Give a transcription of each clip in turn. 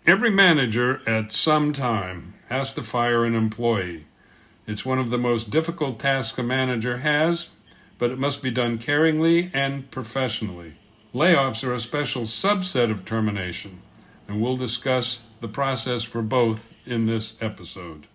Every manager at some time has to fire an employee. It's one of the most difficult tasks a manager has, but it must be done caringly and professionally. Layoffs are a special subset of termination, and we'll discuss the process for both in this episode.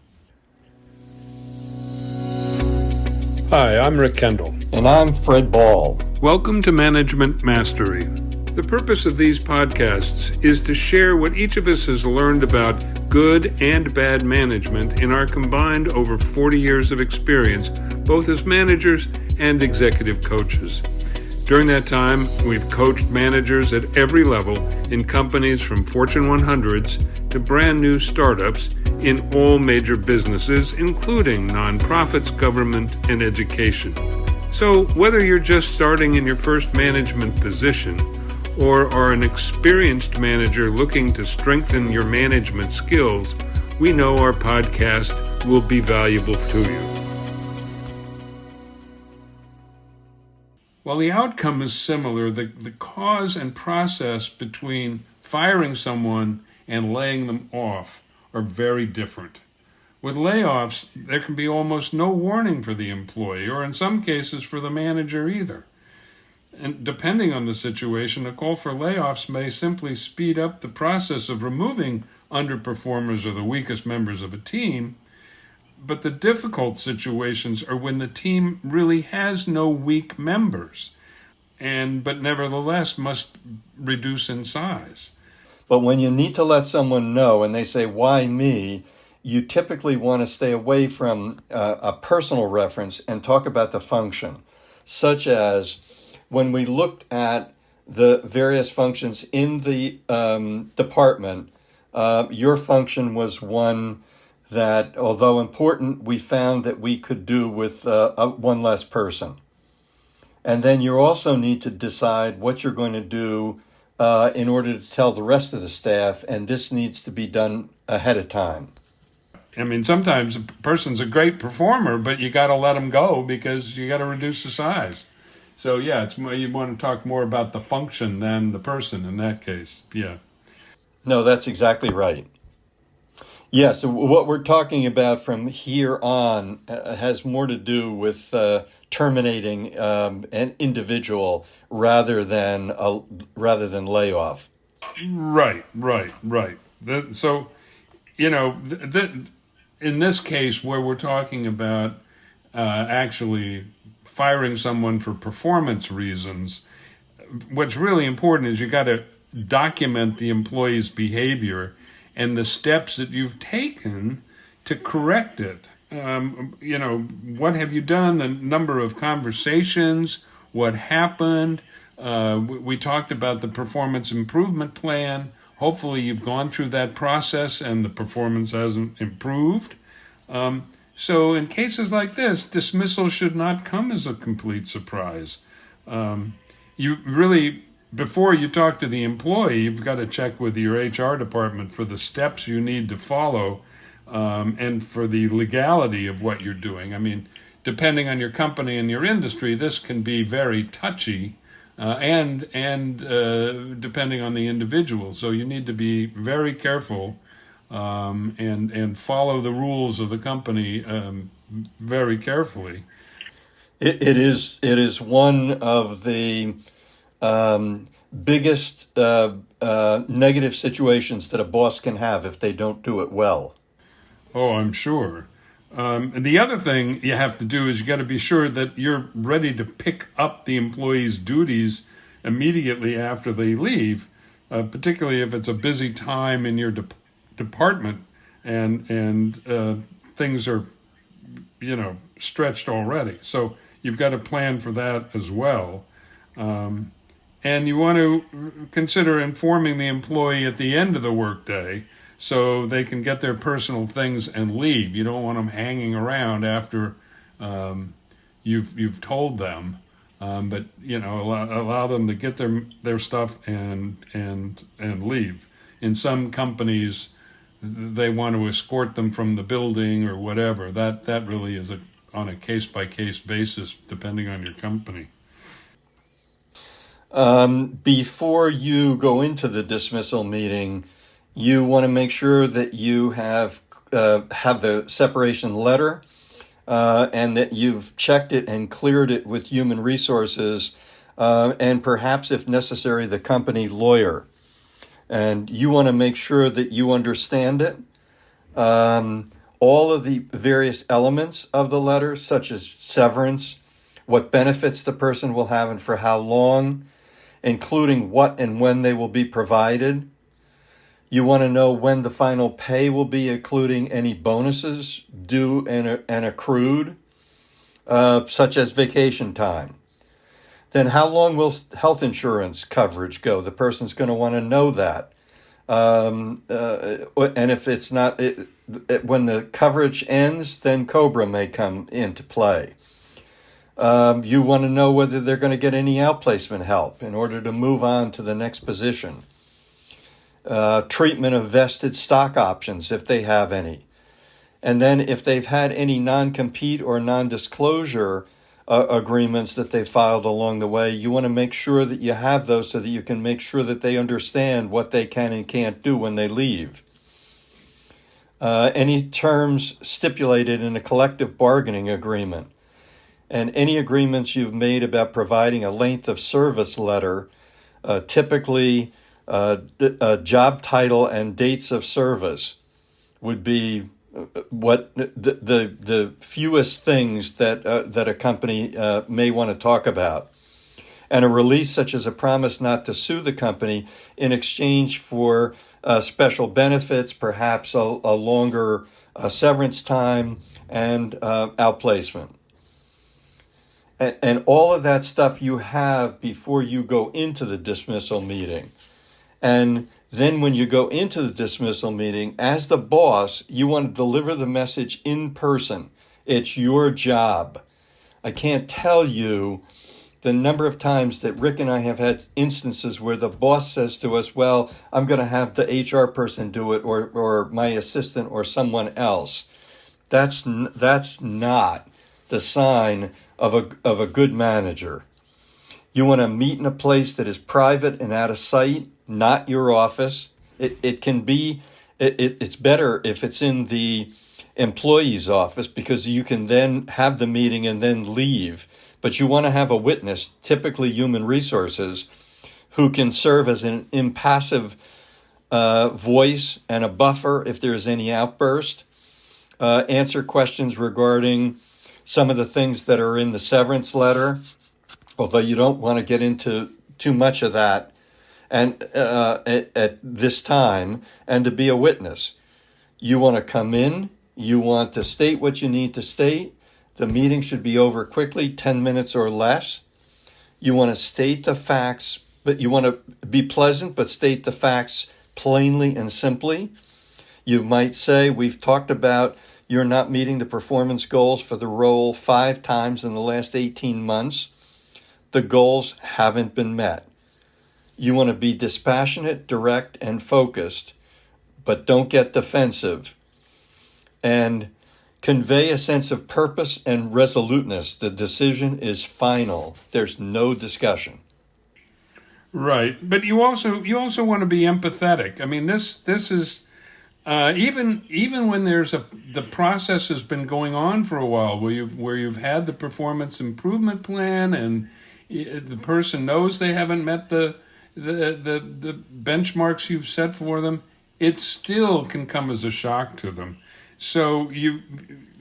Hi, I'm Rick Kendall. And I'm Fred Ball. Welcome to Management Mastery. The purpose of these podcasts is to share what each of us has learned about good and bad management in our combined over 40 years of experience, both as managers and executive coaches. During that time, we've coached managers at every level in companies from Fortune 100s to brand new startups in all major businesses, including nonprofits, government, and education. So whether you're just starting in your first management position or are an experienced manager looking to strengthen your management skills, we know our podcast will be valuable to you. While the outcome is similar, the cause and process between firing someone and laying them off are very different. With layoffs, there can be almost no warning for the employee, or in some cases for the manager either. And depending on the situation, a call for layoffs may simply speed up the process of removing underperformers or the weakest members of a team. But the difficult situations are when the team really has no weak members, but nevertheless must reduce in size. But when you need to let someone know and they say, "Why me?" you typically want to stay away from a personal reference and talk about the function, such as when we looked at the various functions in the department, your function was one that, although important, we found that we could do with one less person. And then you also need to decide what you're going to do in order to tell the rest of the staff, and this needs to be done ahead of time. I mean, sometimes a person's a great performer, but you got to let them go because you got to reduce the size. So yeah, it's more, you want to talk more about the function than the person in that case. Yeah. No, that's exactly right. Yeah, so what we're talking about from here on has more to do with terminating an individual rather than layoff. Right. So, in this case where we're talking about actually firing someone for performance reasons, what's really important is you got to document the employee's behavior and the steps that you've taken to correct it. What have you done? The number of conversations, what happened. We talked about the performance improvement plan. Hopefully you've gone through that process and the performance hasn't improved. So in cases like this, dismissal should not come as a complete surprise. You really, before you talk to the employee, you've got to check with your HR department for the steps you need to follow and for the legality of what you're doing. I mean, depending on your company and your industry, this can be very touchy and depending on the individual. So you need to be very careful and follow the rules of the company very carefully. It is one of the biggest negative situations that a boss can have if they don't do it well. Oh, I'm sure. And the other thing you have to do is you got to be sure that you're ready to pick up the employee's duties immediately after they leave, particularly if it's a busy time in your department and things are, stretched already. So you've got to plan for that as well. And you want to consider informing the employee at the end of the workday so they can get their personal things and leave. You don't want them hanging around after you've told them, but allow them to get their stuff and leave. In some companies, they want to escort them from the building or whatever. That really is on a case-by-case basis, depending on your company. Before you go into the dismissal meeting, You want to make sure that you have the separation letter and that you've checked it and cleared it with human resources and perhaps, if necessary, the company lawyer. And you want to make sure that you understand it. All of the various elements of the letter, such as severance, what benefits the person will have and for how long, including what and when they will be provided. You want to know when the final pay will be, including any bonuses due and accrued, such as vacation time. Then how long will health insurance coverage go? The person's going to want to know that. And if it's not, when the coverage ends, then COBRA may come into play. You want to know whether they're going to get any outplacement help in order to move on to the next position. Treatment of vested stock options, if they have any. And then if they've had any non-compete or non-disclosure agreements that they filed along the way, you want to make sure that you have those so that you can make sure that they understand what they can and can't do when they leave. Any terms stipulated in a collective bargaining agreement, and any agreements you've made about providing a length of service letter, typically a job title and dates of service would be what the fewest things that a company may want to talk about. And a release such as a promise not to sue the company in exchange for special benefits, perhaps a longer severance time and outplacement. And all of that stuff you have before you go into the dismissal meeting. And then when you go into the dismissal meeting, as the boss, you want to deliver the message in person. It's your job. I can't tell you the number of times that Rick and I have had instances where the boss says to us, well, I'm going to have the HR person do it or my assistant or someone else. That's not the sign of a good manager. You want to meet in a place that is private and out of sight, not your office. It's better if it's in the employee's office because you can then have the meeting and then leave. But you want to have a witness, typically human resources, who can serve as an impassive voice and a buffer if there's any outburst, answer questions regarding some of the things that are in the severance letter, although you don't want to get into too much of that and at this time, and to be a witness. You want to come in, you want to state what you need to state. The meeting should be over quickly, 10 minutes or less. You want to state the facts, but you want to be pleasant, but state the facts plainly and simply. You might say, we've talked about you're not meeting the performance goals for the role 5 times in the last 18 months. The goals haven't been met. You want to be dispassionate, direct, and focused, but don't get defensive. And convey a sense of purpose and resoluteness. The decision is final. There's no discussion. Right, but you also want to be empathetic. I mean, this is even when the process has been going on for a while, where you've had the performance improvement plan and the person knows they haven't met the benchmarks you've set for them, it still can come as a shock to them. So you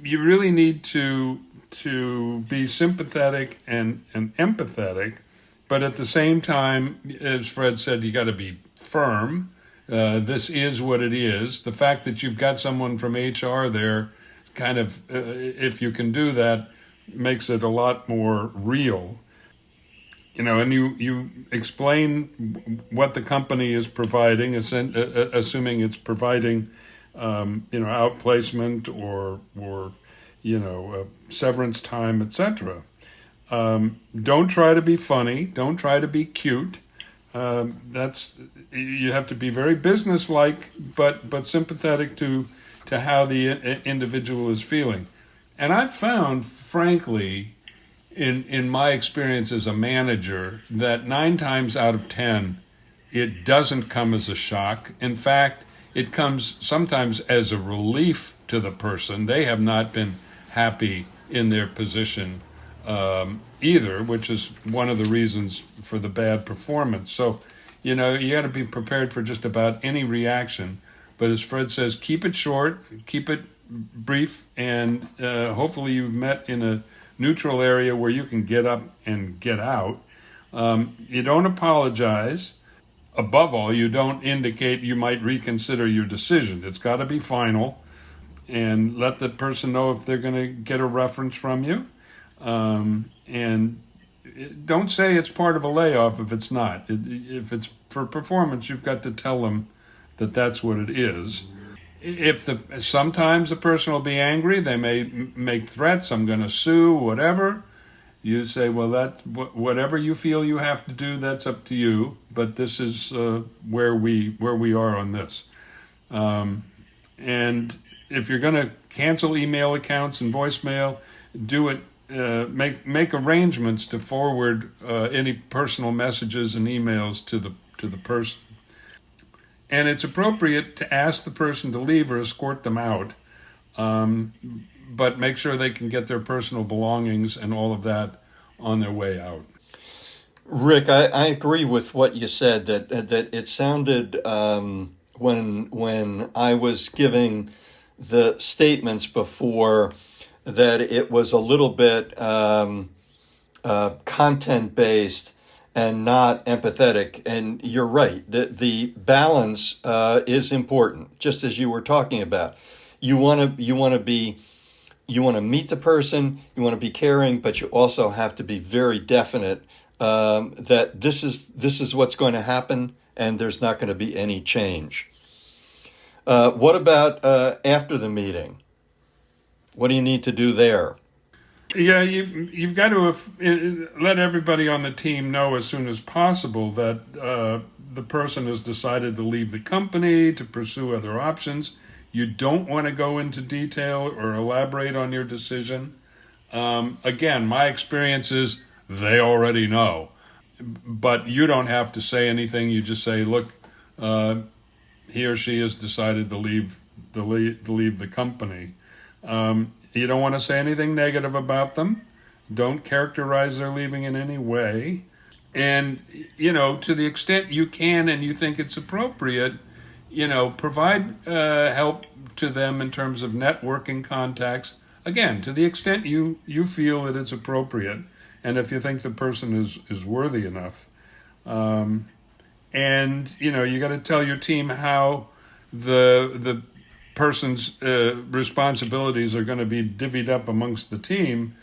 really need to be sympathetic and empathetic, but at the same time, as Fred said, you got to be firm. This is what it is. The fact that you've got someone from HR there, kind of, if you can do that, makes it a lot more real. And you explain what the company is providing, assuming it's providing, outplacement or severance time, etc. Don't try to be funny. Don't try to be cute. You have to be very businesslike, but sympathetic to how the individual is feeling. And I've found, frankly, in my experience as a manager, that 9 times out of 10, it doesn't come as a shock. In fact, it comes sometimes as a relief to the person. They have not been happy in their position either, which is one of the reasons for the bad performance. So, you got to be prepared for just about any reaction. But as Fred says, keep it short, keep it brief, and hopefully you've met in a neutral area where you can get up and get out. You don't apologize. Above all, you don't indicate you might reconsider your decision. It's got to be final, and let the person know if they're going to get a reference from you. And don't say it's part of a layoff if it's not. If it's for performance, you've got to tell them that that's what it is. Sometimes the person will be angry. They may make threats. I'm going to sue, whatever. You say, well, that's whatever you feel you have to do. That's up to you. But this is where we are on this. And if you're going to cancel email accounts and voicemail, do it. Make arrangements to forward any personal messages and emails to the person. And it's appropriate to ask the person to leave or escort them out, but make sure they can get their personal belongings and all of that on their way out. Rick, I agree with what you said, that it sounded when I was giving the statements before that it was a little bit content-based and not empathetic. And you're right, the balance is important, just as you were talking about. You want to meet the person, you want to be caring, but you also have to be very definite that this is what's going to happen, and there's not going to be any change. What about after the meeting? What do you need to do there? Yeah, you've got to let everybody on the team know as soon as possible that the person has decided to leave the company to pursue other options. You don't want to go into detail or elaborate on your decision. Again, my experience is they already know. But you don't have to say anything. You just say, look, he or she has decided to leave the company. You don't want to say anything negative about them. Don't characterize their leaving in any way. And, to the extent you can and you think it's appropriate, provide help to them in terms of networking contacts. Again, to the extent you feel that it's appropriate, and if you think the person is worthy enough. And, you got to tell your team how the person's responsibilities are going to be divvied up amongst the team.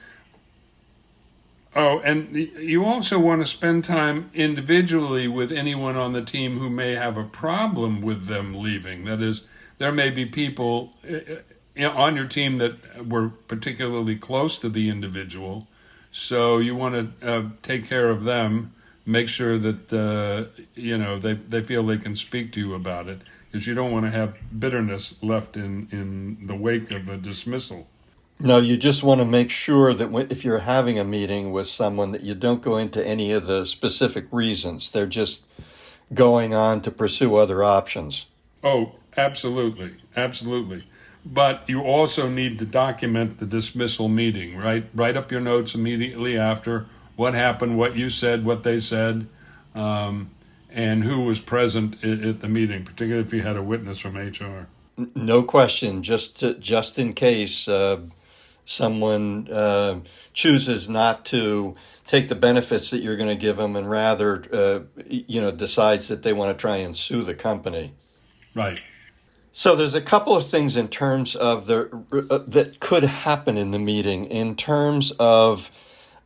Oh, and you also want to spend time individually with anyone on the team who may have a problem with them leaving. That is, there may be people on your team that were particularly close to the individual, so you want to take care of them, make sure that they feel they can speak to you about it, because you don't want to have bitterness left in the wake of a dismissal. No, you just want to make sure that if you're having a meeting with someone, that you don't go into any of the specific reasons. They're just going on to pursue other options. Oh, absolutely. Absolutely. But you also need to document the dismissal meeting, right? Write up your notes immediately after what happened, what you said, what they said, and who was present at the meeting, particularly if you had a witness from HR. No question. Just in case someone chooses not to take the benefits that you're going to give them, and rather, decides that they want to try and sue the company. Right. So there's a couple of things in terms of that could happen in the meeting. In terms of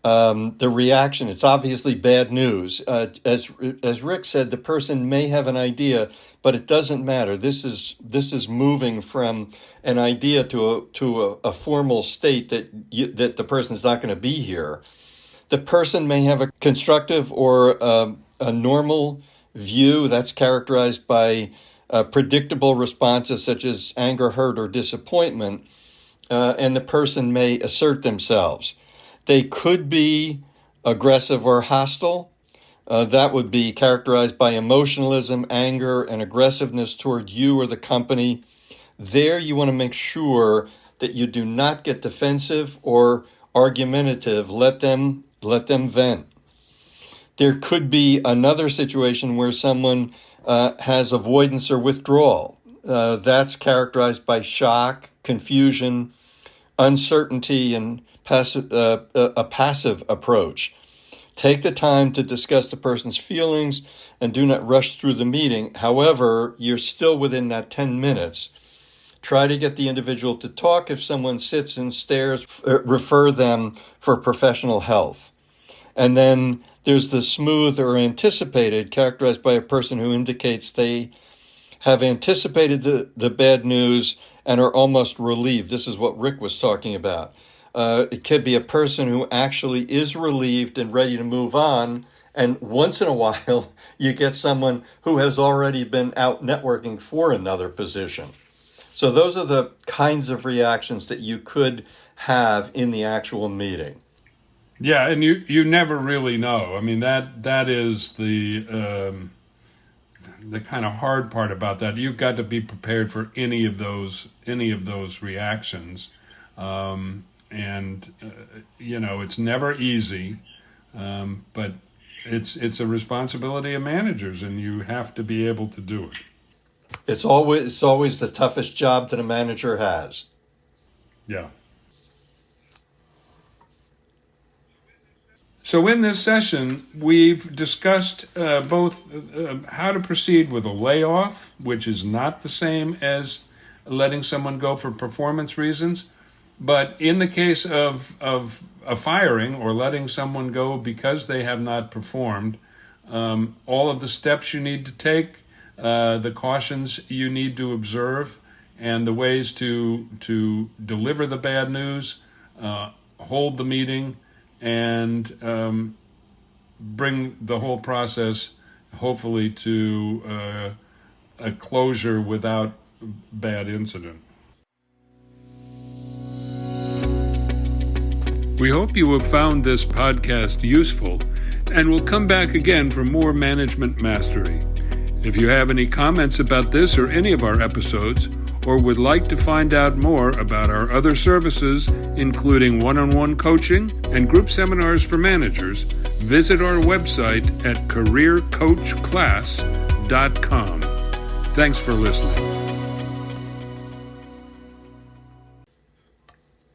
the reaction, it's obviously bad news. As Rick said, the person may have an idea, but it doesn't matter. This is moving from an idea to a formal state that the person's not going to be here. The person may have a constructive or a normal view that's characterized by predictable responses such as anger, hurt, or disappointment, and the person may assert themselves. They could be aggressive or hostile. That would be characterized by emotionalism, anger, and aggressiveness toward you or the company. There, you want to make sure that you do not get defensive or argumentative. Let them vent. There could be another situation where someone has avoidance or withdrawal. That's characterized by shock, confusion, uncertainty, and a passive approach. Take the time to discuss the person's feelings and do not rush through the meeting. However, you're still within that 10 minutes. Try to get the individual to talk. If someone sits and stares, refer them for professional health. And then there's the smooth or anticipated, characterized by a person who indicates they have anticipated the bad news and are almost relieved. This is what Rick was talking about. It could be a person who actually is relieved and ready to move on. And once in a while, you get someone who has already been out networking for another position. So those are the kinds of reactions that you could have in the actual meeting. Yeah, and you never really know. I mean, that is the kind of hard part about that. You've got to be prepared for any of those reactions. It's never easy, but it's a responsibility of managers, and you have to be able to do it. It's always the toughest job that a manager has. Yeah. So in this session, we've discussed both how to proceed with a layoff, which is not the same as letting someone go for performance reasons. But in the case of a firing or letting someone go because they have not performed, all of the steps you need to take, the cautions you need to observe, and the ways to deliver the bad news, hold the meeting, and bring the whole process, hopefully, to a closure without bad incident. We hope you have found this podcast useful and will come back again for more management mastery. If you have any comments about this or any of our episodes, or would like to find out more about our other services, including one-on-one coaching and group seminars for managers, visit our website at careercoachclass.com. Thanks for listening.